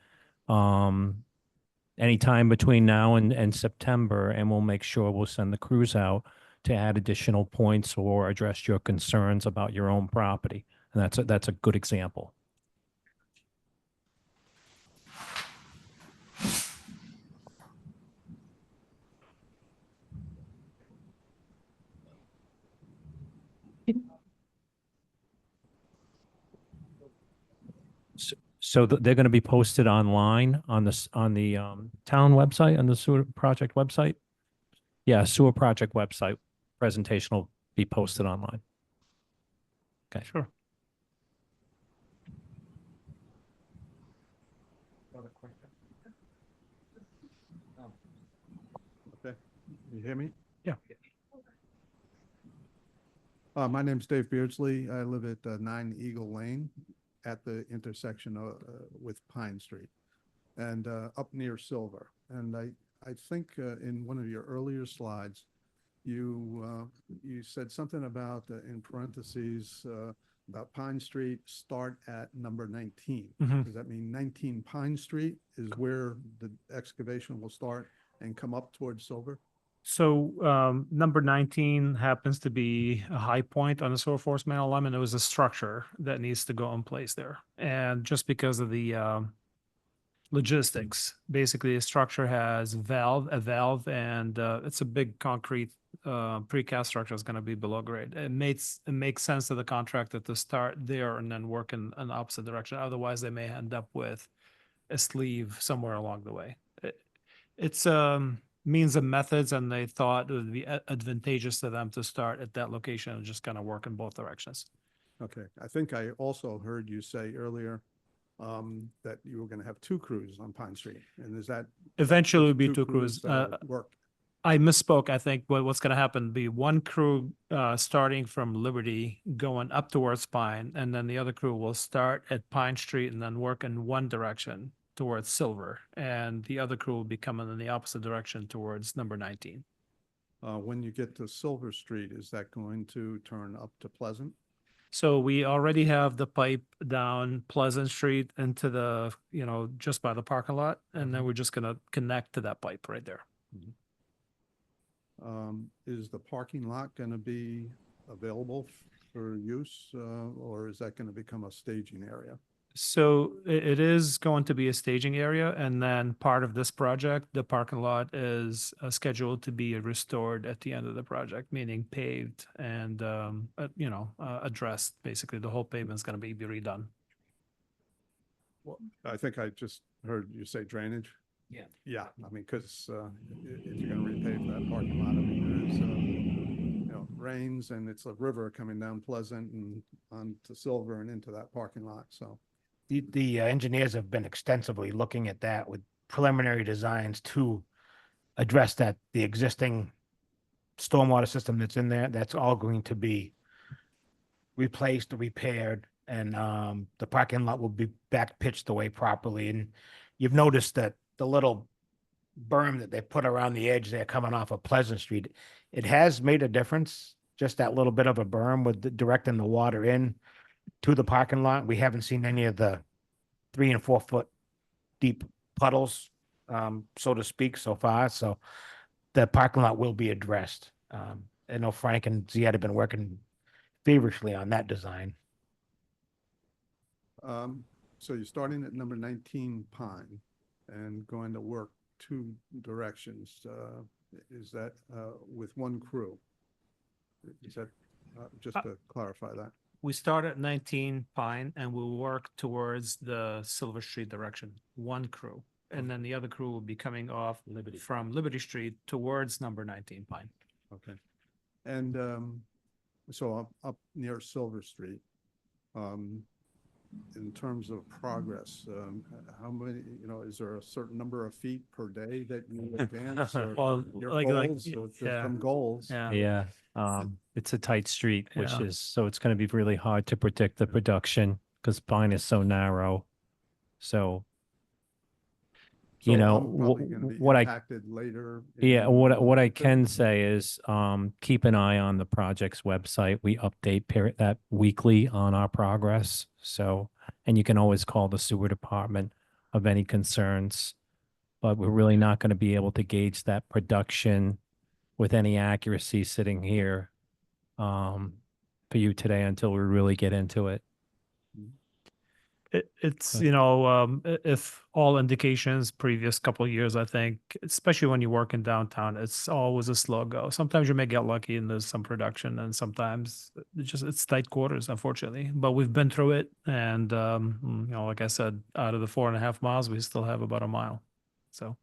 anytime between now and September, and we'll make sure we'll send the crews out to add additional points or address your concerns about your own property. And that's a good example. So they're going to be posted online on the town website, on the sewer project website? Yeah, sewer project website presentation will be posted online. Okay. Sure. Okay, you hear me? Yeah. My name's Dave Beardsley. I live at 9 Eagle Lane at the intersection with Pine Street and up near Silver. And I think in one of your earlier slides, you said something about, in parentheses, about Pine Street start at number 19. Mhm. Does that mean 19 Pine Street is where the excavation will start and come up towards Silver? So number 19 happens to be a high point on the sewer force main alignment. It was a structure that needs to go in place there. And just because of the logistics, basically the structure has a valve, and it's a big concrete precast structure is going to be below grade. It makes sense to the contractor to start there and then work in an opposite direction. Otherwise, they may end up with a sleeve somewhere along the way. It's means of methods, and they thought it would be advantageous to them to start at that location and just kind of work in both directions. Okay, I think I also heard you say earlier that you were going to have 2 crews on Pine Street, and is that? Eventually, it'll those be 2 crews. that work? I misspoke. I think what's going to happen be one crew starting from Liberty going up towards Pine, and then the other crew will start at Pine Street and then work in one direction towards Silver, and the other crew will be coming in the opposite direction towards number 19. When you get to Silver Street, is that going to turn up to Pleasant? So we already have the pipe down Pleasant Street into the, just by the parking lot, and then we're just gonna connect to that pipe right there. Is the parking lot going to be available for use, or is that going to become a staging area? So it is going to be a staging area, and then part of this project, the parking lot is scheduled to be restored at the end of the project, meaning paved and, addressed. Basically, the whole pavement's going to be redone. I think I just heard you say drainage. Yeah. Yeah, I mean, because if you're going to repave that parking lot, I mean, there is, rains and it's a river coming down Pleasant and onto Silver and into that parking lot, so. The engineers have been extensively looking at that with preliminary designs to address that, the existing stormwater system that's in there, that's all going to be replaced, repaired, and the parking lot will be back pitched away properly. And you've noticed that the little berm that they put around the edge there coming off of Pleasant Street, it has made a difference, just that little bit of a berm with directing the water in to the parking lot. We haven't seen any of the 3 and 4 foot deep puddles, so to speak, so far. So the parking lot will be addressed. I know Frank and Ziad have been working feverishly on that design. So you're starting at number 19 Pine and going to work 2 directions. Is that with 1 crew? Is that, just to clarify that? We start at 19 Pine and we'll work towards the Silver Street direction, 1 crew. And then the other crew will be coming off from Liberty Street towards number 19 Pine. Okay. And so up near Silver Street, in terms of progress, how many, is there a certain number of feet per day that you advance? Or Well, your like, goals, y- or just yeah. some goals? Yeah, it's a tight street, which Yeah. is, so it's gonna be really hard to predict the production because Pine is so narrow. So, So know, I'm probably gonna be what I- impacted later. yeah, in, what I the can business. say is, keep an eye on the project's website. We update that weekly on our progress. So, and you can always call the sewer department of any concerns. But we're really not going to be able to gauge that production with any accuracy sitting here, for you today until we really get into it. It's, Okay. if all indications previous couple of years, I think, especially when you work in downtown, it's always a slow go. Sometimes you may get lucky and there's some production and sometimes it's tight quarters, unfortunately, but we've been through it. And, like I said, out of the 4.5 miles, we still have about a mile. So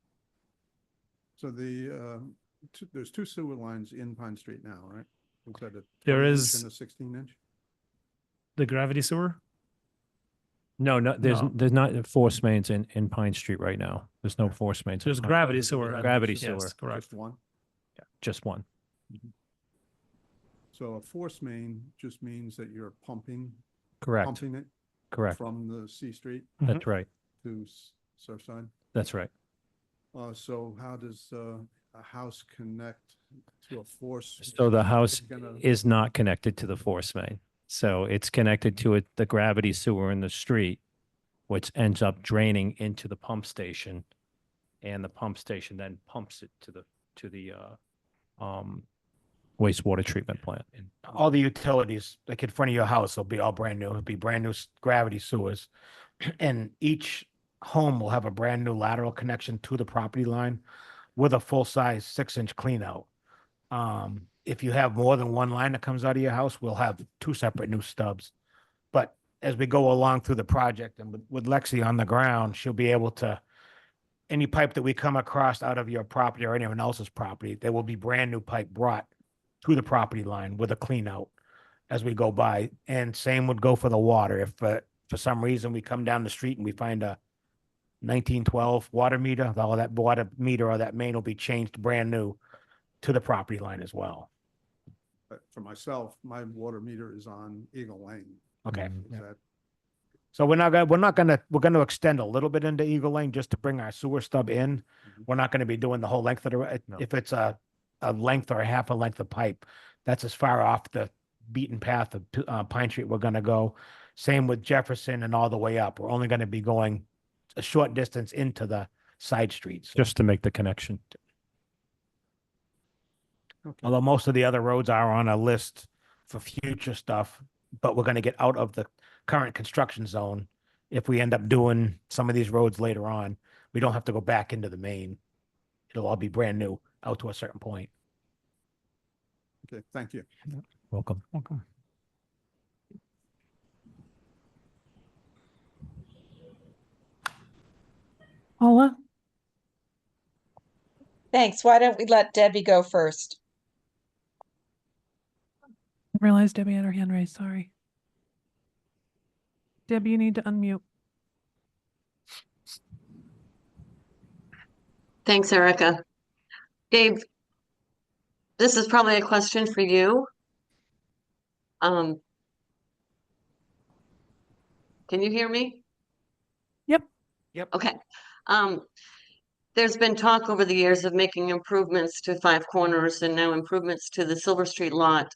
So there's 2 sewer lines in Pine Street now, right? Is that a There 20 inch is- and a 16 inch? the gravity sewer, No, there's No. not force mains in Pine Street right now. There's no force mains. in there's Pine- gravity sewer. Gravity Yes, sewer. correct. Just one? Just one. So a force main just means that you're pumping Correct. it Correct. from the C Street That's right. to Surfside. That's right. So how does a house connect to a force? So the Is it house gonna- is not connected to the force main. So it's connected to the gravity sewer in the street, which ends up draining into the pump station. And the pump station then pumps it to the wastewater treatment plant. All the utilities, like in front of your house, will be all brand new. It'll be brand new gravity sewers. And each home will have a brand new lateral connection to the property line with a full-size 6-inch clean out. If you have more than one line that comes out of your house, we'll have 2 separate new stubs. But as we go along through the project and with Lexi on the ground, she'll be able to, any pipe that we come across out of your property or anyone else's property, there will be brand new pipe brought to the property line with a clean out as we go by. And same would go for the water. If for some reason we come down the street and we find a 1912 water meter, all that water meter or that main will be changed brand new to the property line as well. But for myself, my water meter is on Eagle Lane. Okay. Is Yeah. that, So we're going to extend a little bit into Eagle Lane just to bring our sewer stub in. Mhm. We're not going to be doing the whole length of the, No. if it's a length or a half a length of pipe, that's as far off the beaten path of Pine Street we're gonna go. Same with Jefferson and all the way up. We're only gonna be going a short distance into the side streets. Just to make the connection. Although most of the other roads are on a list for future stuff, but we're gonna get out of the current construction zone. If we end up doing some of these roads later on, we don't have to go back into the main. It'll all be brand new out to a certain point. Okay, thank you. Welcome. Welcome. Paula? Thanks. Why don't we let Debbie go first? I realized Debbie had her hand raised, sorry. Debbie, you need to unmute. Thanks, Erica. Dave, this is probably a question for you. Can you hear me? Yep. Okay. There's been talk over the years of making improvements to Five Corners and now improvements to the Silver Street lot.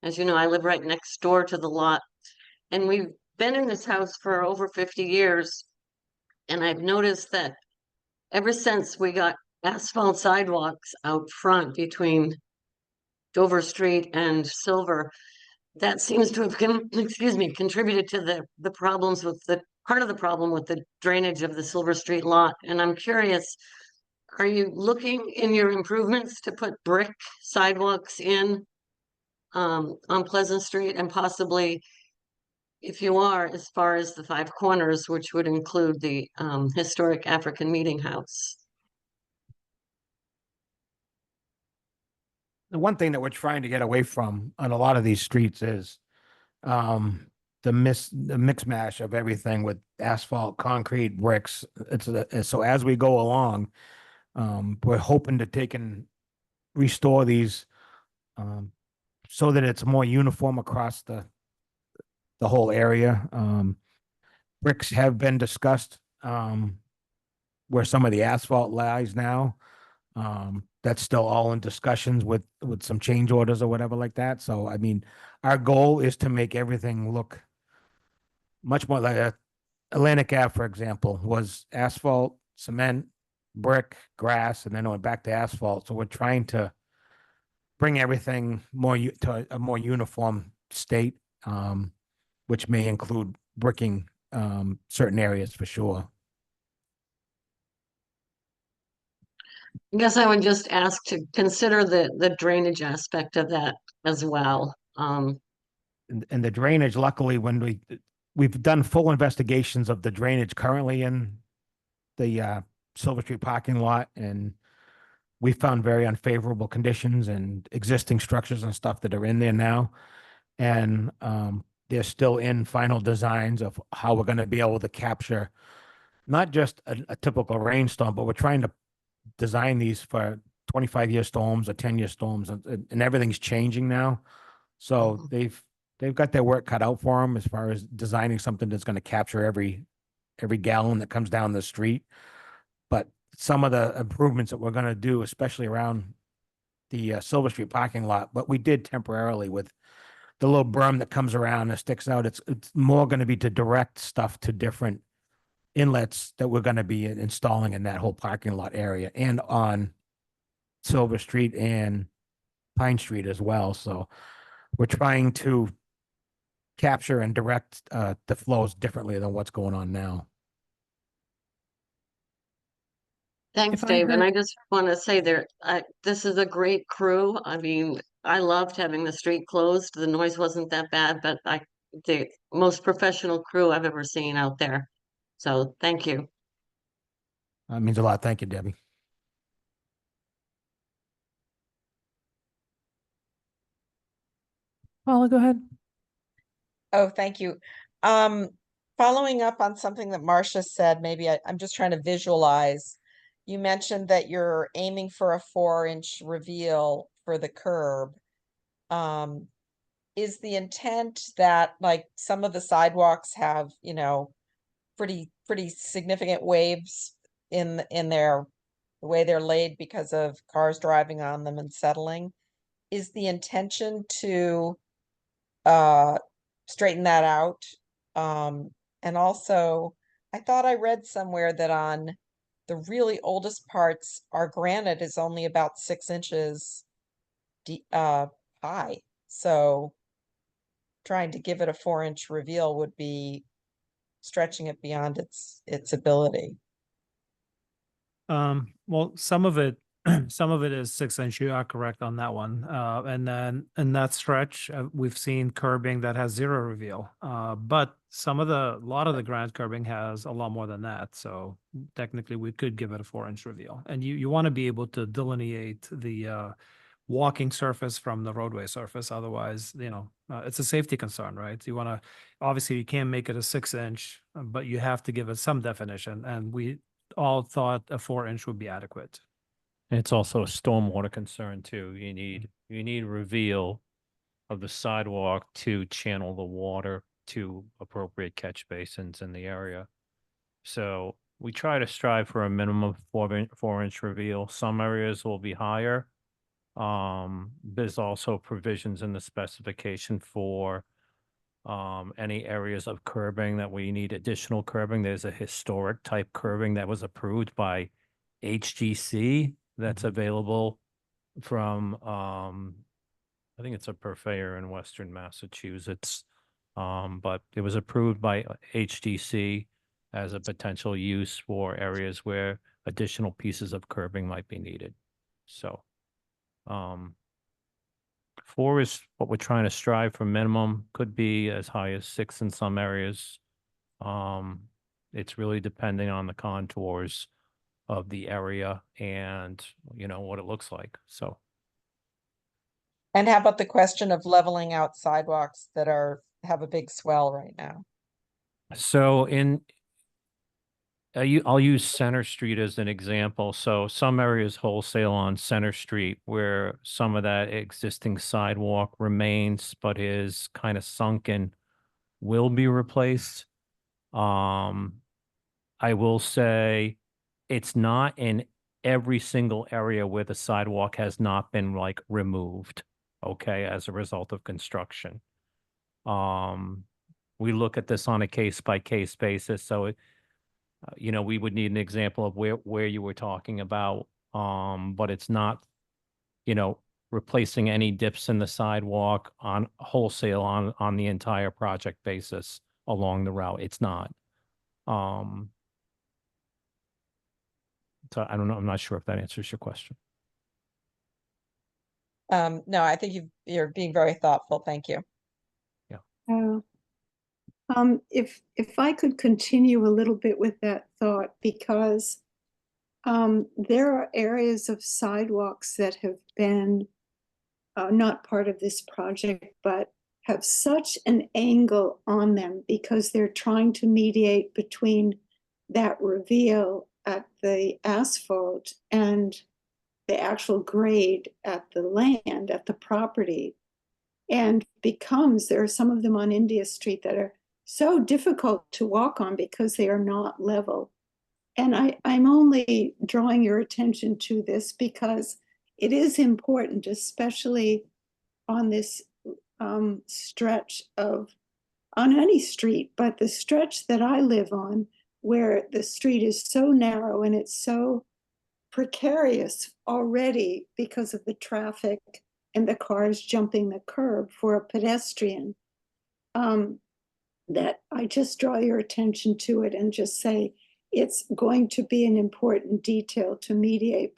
As you know, I live right next door to the lot. And we've been in this house for over 50 years. And I've noticed that ever since we got asphalt sidewalks out front between Dover Street and Silver, that seems to have, contributed to the problems with part of the problem with the drainage of the Silver Street lot. And I'm curious, are you looking in your improvements to put brick sidewalks in on Pleasant Street, and possibly, if you are, as far as the Five Corners, which would include the historic African Meeting House? The one thing that we're trying to get away from on a lot of these streets is the mix mash of everything with asphalt, concrete, bricks. So as we go along, we're hoping to take and restore these so that it's more uniform across the whole area. Bricks have been discussed where some of the asphalt lies now. That's still all in discussions with some change orders or whatever like that. So, I mean, our goal is to make everything look much more like Atlantic Ave, for example, was asphalt, cement, brick, grass, and then it went back to asphalt. So we're trying to bring everything to a more uniform state, which may include bricking certain areas for sure. I guess I would just ask to consider the drainage aspect of that as well. And the drainage, luckily, when we've done full investigations of the drainage currently in the Silver Street parking lot, and we found very unfavorable conditions and existing structures and stuff that are in there now. And they're still in final designs of how we're going to be able to capture not just a typical rainstorm, but we're trying to design these for 25-year storms or 10-year storms, and everything's changing now. So they've got their work cut out for them as far as designing something that's going to capture every gallon that comes down the street. But some of the improvements that we're going to do, especially around the Silver Street parking lot, what we did temporarily with the little berm that comes around and sticks out, it's more going to be to direct stuff to different inlets that we're going to be installing in that whole parking lot area and on Silver Street and Pine Street as well. So we're trying to capture and direct the flows differently than what's going on now. Thanks, If I Dave. And heard- I just want to say this is a great crew. I mean, I loved having the street closed. The noise wasn't that bad, but the most professional crew I've ever seen out there. So thank you. That means a lot. Thank you, Debbie. Paula, go ahead. Oh, thank you. Following up on something that Marcia said, maybe I'm just trying to visualize. You mentioned that you're aiming for a 4-inch reveal for the curb. Is the intent that, like, some of the sidewalks have, pretty significant waves in the way they're laid because of cars driving on them and settling? Is the intention to straighten that out. And also, I thought I read somewhere that on the really oldest parts, our granite is only about 6 inches high. So trying to give it a 4-inch reveal would be stretching it beyond its ability. Well, some of it, some of it is 6 inch. You are correct on that one. And then in that stretch, we've seen curbing that has 0 reveal. But a lot of the granite curbing has a lot more than that. So technically we could give it a 4-inch reveal. And you want to be able to delineate the walking surface from the roadway surface. Otherwise, it's a safety concern, right? Obviously you can't make it a 6-inch, but you have to give it some definition. And we all thought a 4-inch would be adequate. It's also a stormwater concern too. You need reveal of the sidewalk to channel the water to appropriate catch basins in the area. So we try to strive for a minimum of 4-inch reveal. Some areas will be higher. There's also provisions in the specification for any areas of curbing that we need additional curbing. There's a historic type curbing that was approved by HGC that's available from I think it's a purveyor in Western Massachusetts. But it was approved by HDC as a potential use for areas where additional pieces of curbing might be needed. So 4 is what we're trying to strive for minimum, could be as high as 6 in some areas. It's really depending on the contours of the area and, what it looks like. So. And how about the question of leveling out sidewalks that have a big swell right now? So I'll use Center Street as an example. So some areas wholesale on Center Street where some of that existing sidewalk remains, but is kind of sunken, will be replaced. I will say it's not in every single area where the sidewalk has not been removed, okay, as a result of construction. We look at this on a case by case basis. So we would need an example of where you were talking about, but it's not, replacing any dips in the sidewalk on wholesale on the entire project basis along the route. It's not. So I don't know. I'm not sure if that answers your question. No, I think you're being very thoughtful. Thank you. If I could continue a little bit with that thought, because there are areas of sidewalks that have been not part of this project, but have such an angle on them because they're trying to mediate between that reveal at the asphalt and the actual grade at the land, at the property. And there are some of them on India Street that are so difficult to walk on because they are not level. And I'm only drawing your attention to this because it is important, especially on this stretch on any street, but the stretch that I live on, where the street is so narrow and it's so precarious already because of the traffic and the cars jumping the curb for a pedestrian, that I just draw your attention to it and just say it's going to be an important detail to mediate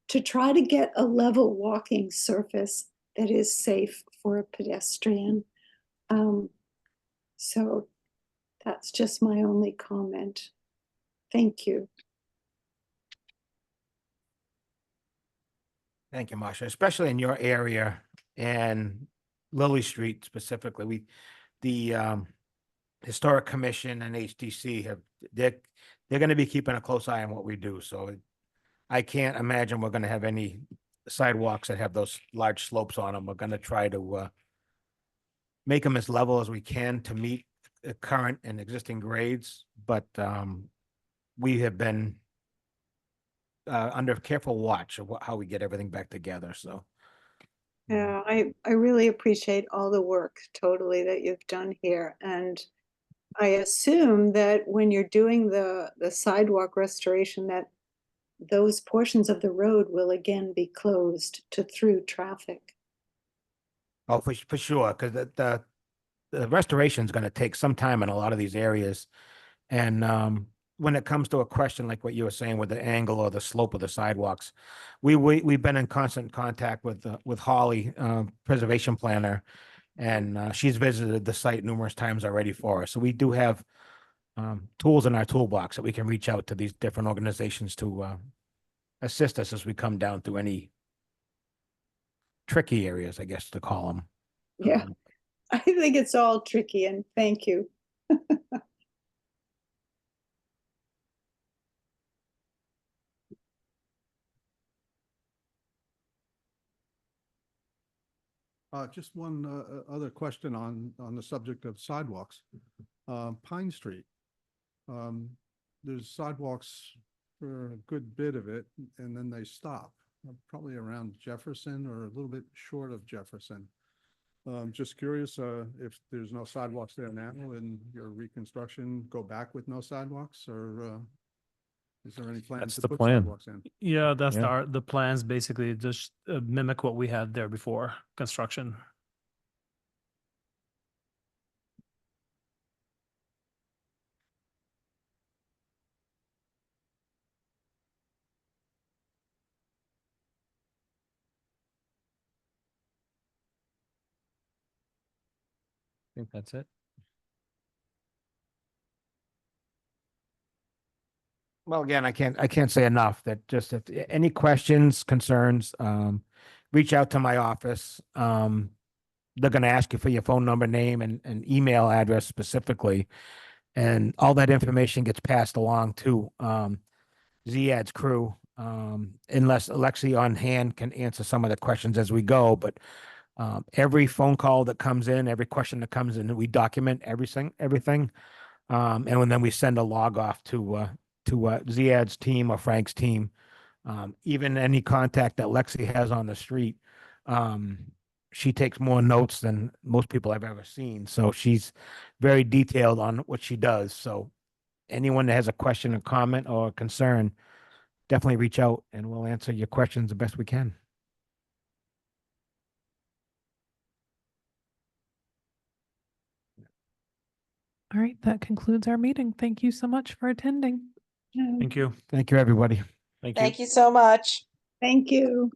to try to get a level walking surface that is safe for a pedestrian. So that's just my only comment. Thank you. Thank you, Marcia, especially in your area and Lily Street specifically. The Historic Commission and HDC they're going to be keeping a close eye on what we do. So I can't imagine we're going to have any sidewalks that have those large slopes on them. We're going to try to make them as level as we can to meet the current and existing grades. But we have been under careful watch of how we get everything back together. So Yeah, I really appreciate all the work totally that you've done here. And I assume that when you're doing the sidewalk restoration, that those portions of the road will again be closed to through traffic. Oh, for sure, because the restoration is going to take some time in a lot of these areas. And when it comes to a question like what you were saying with the angle or the slope of the sidewalks, we've been in constant contact with Holly, preservation planner, and she's visited the site numerous times already for us. So we do have tools in our toolbox that we can reach out to these different organizations to assist us as we come down through any tricky areas, I guess to call them. Yeah, I think it's all tricky, and thank you. Just one other question on the subject of sidewalks. Pine Street. There's sidewalks for a good bit of it, and then they stop, probably around Jefferson or a little bit short of Jefferson. Just curious if there's no sidewalks there now and your reconstruction go back with no sidewalks, or is there any plans That's to the put plan. sidewalks in? Yeah, that's Yeah. the plans basically just mimic what we had there before construction. I think that's it. Well, again, I can't say enough that just if any questions, concerns, reach out to my office. They're gonna ask you for your phone number, name, and email address specifically. And all that information gets passed along to Ziad's crew. Unless Alexi on hand can answer some of the questions as we go, but every phone call that comes in, every question that comes in, we document everything. And then we send a log off to Ziad's team or Frank's team. Even any contact that Lexi has on the street, she takes more notes than most people I've ever seen. So she's very detailed on what she does. So anyone that has a question or comment or concern, definitely reach out and we'll answer your questions the best we can. All right, that concludes our meeting. Thank you so much for attending. Thank you. Thank you, everybody. Thank you. Thank you so much. Thank you.